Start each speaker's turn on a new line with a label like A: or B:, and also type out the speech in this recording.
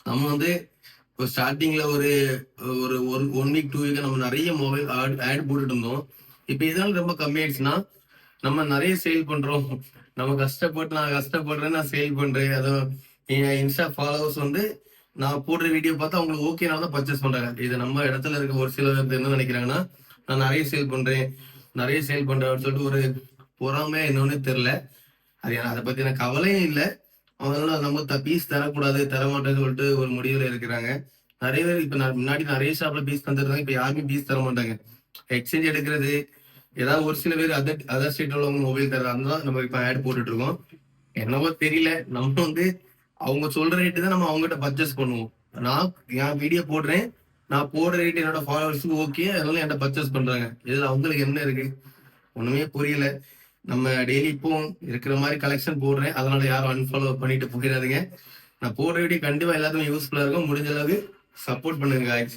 A: நம்ம வந்து இப்போ ஸ்டார்டிங்ல ஒரு ஒரு 1 வீக் 2 வீக் நம்ம நிறைய மொபைல் ஆட் போட்டுட்டு இருந்தோம். இப்போ இதனால ரொம்ப கம்மியாயிடுச்சுன்னா நம்ம நிறைய சேல் பண்றோம். நம்ம கஷ்டப்பட்டு நான் கஷ்டப்படுறேன், நான் சேல் பண்றேன். அதுவும் என் இன்ஸ்டா ஃபாலோவர்ஸ் வந்து நான் போடுற வீடியோ பார்த்து அவங்களுக்கு ஓகேனால தான் பர்ச்சேஸ் பண்றாங்க. இது நம்ம இடத்துல இருக்க ஒரு சிலர் என்ன நினைக்கிறாங்கன்னா, நான் நிறைய சேல் பண்றேன், நிறைய சேல் பண்றேன் அப்படின்னு சொல்லிட்டு ஒரு பொறாமை என்னன்னு தெரியல. அது அதை பத்தி எனக்கு கவலையும் இல்லை. அதனால நம்ம பீஸ் தரக்கூடாது, தரமாட்டேன்னு சொல்லிட்டு ஒரு முடிவுல இருக்கிறாங்க. நிறைய பேர் இப்ப முன்னாடி நிறைய ஷாப்ல பீஸ் தந்துருந்தாங்க. இப்ப யாருமே பீஸ் தர மாட்டாங்க. எக்ஸ்சேஞ்ச் எடுக்கிறது, ஏதாவது ஒரு சில பேர் அதர் ஸ்டேட்ல உள்ளவங்க மொபைல் தர்றது தான் நம்ம இப்ப ஆட் போட்டுட்டு இருக்கோம். என்னவோ தெரியல. நம்ம வந்து அவங்க சொல்ற ரேட்டு தான் நம்ம அவங்ககிட்ட பர்ச்சேஸ் பண்ணுவோம். நான் என் வீடியோ போடுறேன், நான் போடுற ரேட் என்னோட ஃபாலோவர்ஸுக்கு ஓகே, அதனால என்கிட்ட பர்ச்சேஸ் பண்றாங்க. இதுல அவங்களுக்கு என்ன இருக்கு? ஒண்ணுமே புரியல. நம்ம டெய்லி இப்போ இருக்கிற மாதிரி கலெக்ஷன் போடுறேன், அதனால யாரும் அன்ஃபாலோ பண்ணிட்டு போயிடாதீங்க. நான் போடுற வீடியோ கண்டிப்பா எல்லாத்துக்கும் யூஸ்ஃபுல்லா இருக்கும். முடிஞ்ச அளவுக்கு சப்போர்ட் பண்ணுங்க guys.